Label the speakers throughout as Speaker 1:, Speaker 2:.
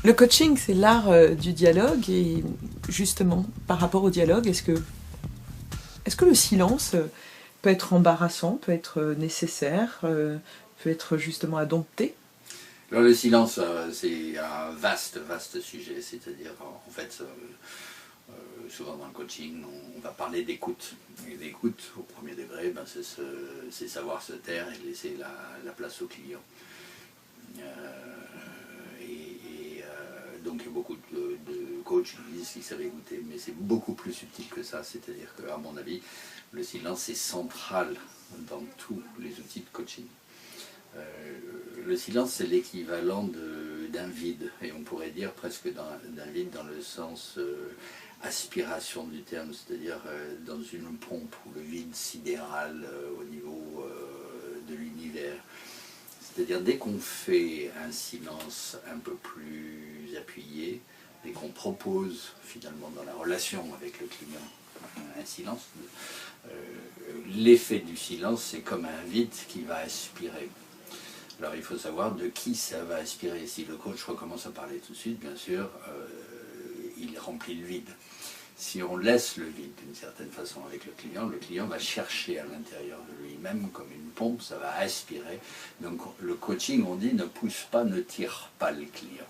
Speaker 1: Le coaching, c'est l'art du dialogue et justement, par rapport au dialogue, est-ce que le silence peut être embarrassant, peut être nécessaire, peut être justement à dompter?
Speaker 2: Alors le silence, c'est un vaste sujet, c'est-à-dire en fait, souvent dans le coaching, on va parler d'écoute. Et l'écoute, au premier degré, ben, c'est savoir se taire et laisser la place au client. Donc il y a beaucoup de coachs qui disent qu'ils savent écouter, mais c'est beaucoup plus subtil que ça, c'est-à-dire qu'à mon avis, le silence est central dans tous les outils de coaching. Le silence, c'est l'équivalent d'un vide, et on pourrait dire presque d'un vide dans le sens aspiration du terme, c'est-à-dire dans une pompe ou le vide sidéral au niveau de l'univers. C'est-à-dire dès qu'on fait un silence un peu plus appuyé, dès qu'on propose finalement dans la relation avec le client un silence, l'effet du silence, c'est comme un vide qui va aspirer. Alors il faut savoir de qui ça va aspirer. Si le coach recommence à parler tout de suite, bien sûr, il remplit le vide. Si on laisse le vide d'une certaine façon avec le client va chercher à l'intérieur de lui-même comme une pompe, ça va aspirer. Donc le coaching, on dit, ne pousse pas, ne tire pas le client.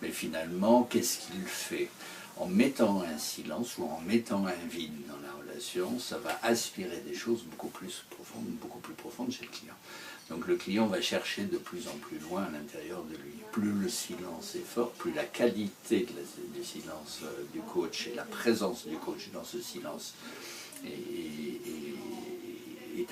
Speaker 2: Mais finalement, qu'est-ce qu'il fait? En mettant un silence ou en mettant un vide dans la relation, ça va aspirer des choses beaucoup plus profondes chez le client. Donc le client va chercher de plus en plus loin à l'intérieur de lui. Plus le silence est fort, plus la qualité du silence du coach et la présence du coach dans ce silence est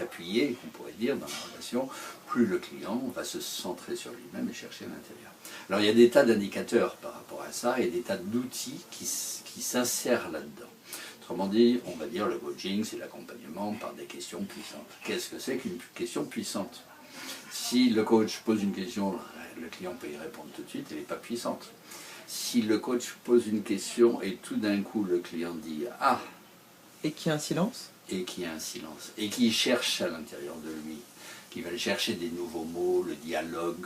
Speaker 2: appuyée, on pourrait dire, dans la relation, plus le client va se centrer sur lui-même et chercher à l'intérieur. Alors il y a des tas d'indicateurs par rapport à ça et des tas d'outils qui s'insèrent là-dedans. Autrement dit, on va dire le coaching, c'est l'accompagnement par des questions puissantes. Qu'est-ce que c'est qu'une question puissante? Si le coach pose une question, le client peut y répondre tout de suite, elle n'est pas puissante. Si le coach pose une question et tout d'un coup le client dit « Ah !»
Speaker 1: Et qu'il y a un silence?
Speaker 2: Et qu'il y a un silence, et qui cherche à l'intérieur de lui, qui va chercher des nouveaux mots, le dialogue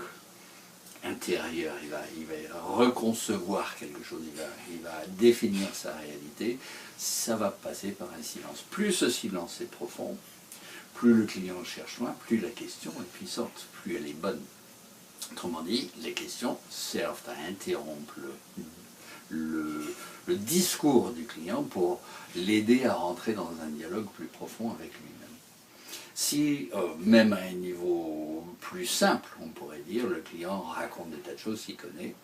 Speaker 2: intérieur, il va reconcevoir quelque chose, il va définir sa réalité, ça va passer par un silence. Plus ce silence est profond, plus le client cherche loin, plus la question est puissante, plus elle est bonne. Autrement dit, les questions servent à interrompre le discours du client pour l'aider à rentrer dans un dialogue plus profond avec lui-même. Si, même à un niveau plus simple, on pourrait dire, le client raconte des tas de choses qu'il connaît,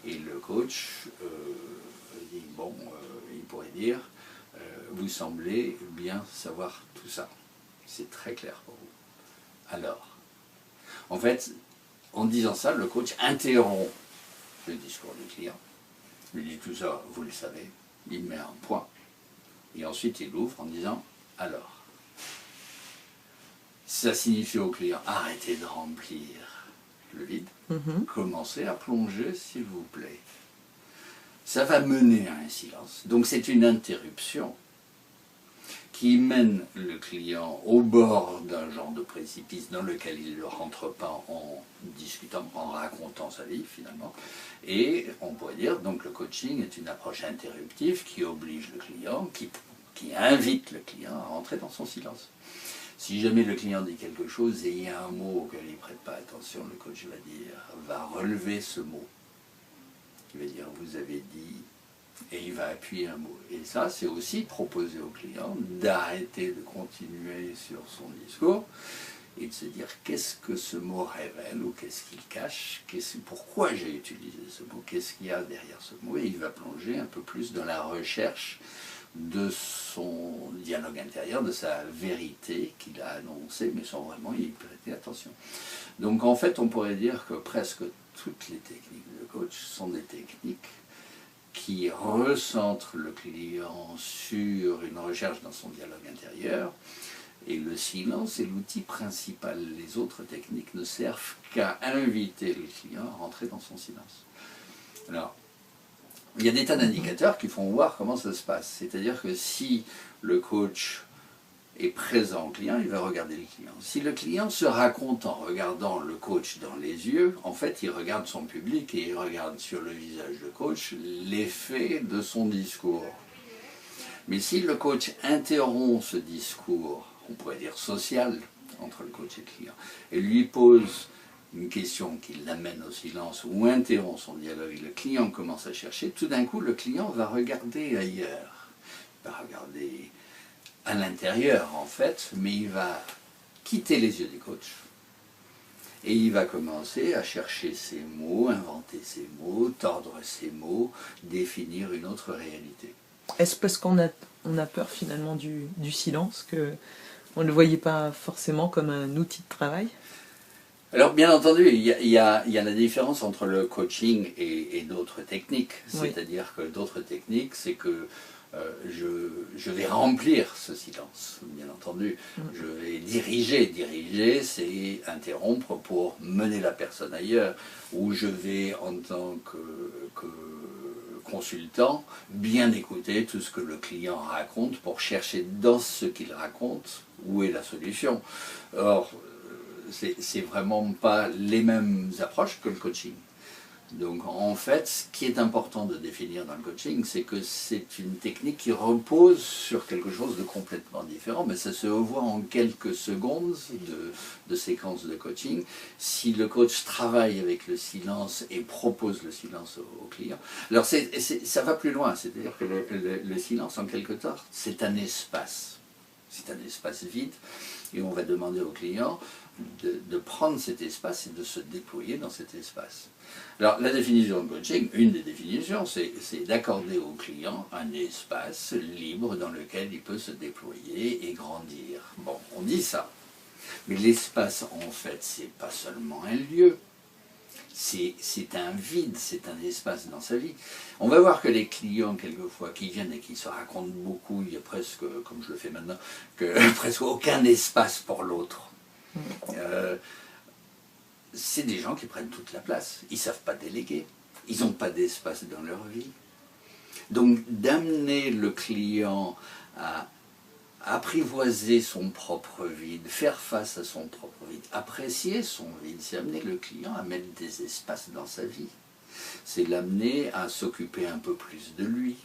Speaker 2: et le coach dit, bon, il pourrait dire, vous semblez bien savoir tout ça. C'est très clair pour vous. Alors, en fait, en disant ça, le coach interrompt le discours du client, lui dit tout ça, vous le savez, il met un point, et ensuite il ouvre en disant, alors, ça signifie au client, arrêtez de remplir le vide, commencez à plonger s'il vous plaît. Ça va mener à un silence, donc c'est une interruption qui mène le client au bord d'un genre de précipice dans lequel il ne rentre pas en discutant, en racontant sa vie finalement. Et on pourrait dire, donc le coaching est une approche interruptive qui oblige le client, qui invite le client à rentrer dans son silence. Si jamais le client dit quelque chose et il y a un mot auquel il ne prête pas attention, le coach va relever ce mot. Il va dire, vous avez dit... Et il va appuyer un mot. Et ça, c'est aussi proposer au client d'arrêter de continuer sur son discours et de se dire qu'est-ce que ce mot révèle ou qu'est-ce qu'il cache, pourquoi j'ai utilisé ce mot, qu'est-ce qu'il y a derrière ce mot. Et il va plonger un peu plus dans la recherche de son dialogue intérieur, de sa vérité qu'il a annoncée, mais sans vraiment y prêter attention. Donc en fait, on pourrait dire que presque toutes les techniques de coach sont des techniques qui recentre le client sur une recherche dans son dialogue intérieur, et le silence est l'outil principal. Les autres techniques ne servent qu'à inviter le client à rentrer dans son silence. Alors, il y a des tas d'indicateurs qui font voir comment ça se passe. C'est-à-dire que si le coach est présent au client, il va regarder le client. Si le client se raconte en regardant le coach dans les yeux, en fait, il regarde son public et il regarde sur le visage du coach l'effet de son discours. Mais si le coach interrompt ce discours, on pourrait dire social, entre le coach et le client, et lui pose une question qui l'amène au silence ou interrompt son dialogue et le client commence à chercher, tout d'un coup, le client va regarder ailleurs. Il va regarder à l'intérieur, en fait, mais il va quitter les yeux du coach. Et il va commencer à chercher ses mots, inventer ses mots, tordre ses mots, définir une autre réalité.
Speaker 1: Est-ce parce qu'on a peur finalement du silence, qu'on ne le voyait pas forcément comme un outil de travail?
Speaker 2: Alors bien entendu, il y a la différence entre le coaching et d'autres techniques.
Speaker 1: Oui.
Speaker 2: C'est-à-dire que d'autres techniques, c'est que je vais remplir ce silence, bien entendu. Je vais diriger. Diriger, c'est interrompre pour mener la personne ailleurs. Ou je vais, en tant que consultant, bien écouter tout ce que le client raconte pour chercher dans ce qu'il raconte où est la solution. Or, c'est vraiment pas les mêmes approches que le coaching. Donc en fait, ce qui est important de définir dans le coaching, c'est que c'est une technique qui repose sur quelque chose de complètement différent, mais ça se voit en quelques secondes de séquence de coaching. Si le coach travaille avec le silence et propose le silence au client, alors ça va plus loin, c'est-à-dire que le silence, en quelque sorte, c'est un espace. C'est un espace vide, et on va demander au client de prendre cet espace et de se déployer dans cet espace. Alors la définition de coaching, une des définitions, c'est d'accorder au client un espace libre dans lequel il peut se déployer et grandir. Bon, on dit ça, mais l'espace en fait, c'est pas seulement un lieu, c'est un vide, c'est un espace dans sa vie. On va voir que les clients, quelquefois, qui viennent et qui se racontent beaucoup, il y a presque, comme je le fais maintenant, presque aucun espace pour l'autre. C'est des gens qui prennent toute la place. Ils ne savent pas déléguer. Ils n'ont pas d'espace dans leur vie. Donc, d'amener le client à apprivoiser son propre vide, faire face à son propre vide, apprécier son vide, c'est amener le client à mettre des espaces dans sa vie. C'est l'amener à s'occuper un peu plus de lui.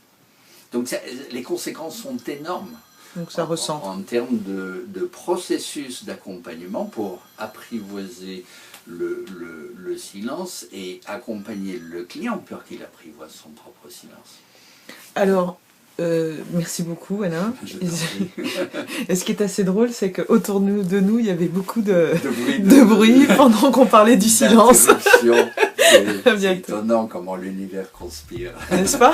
Speaker 2: Donc les conséquences sont énormes.
Speaker 1: Donc ça ressent.
Speaker 2: En termes de processus d'accompagnement pour apprivoiser le silence et accompagner le client pour qu'il apprivoise son propre silence.
Speaker 1: Alors, merci beaucoup Alain. Et ce qui est assez drôle, c'est qu'autour de nous, il y avait beaucoup de bruit pendant qu'on parlait du silence.
Speaker 2: C'est étonnant comment l'univers conspire.
Speaker 1: N'est-ce pas?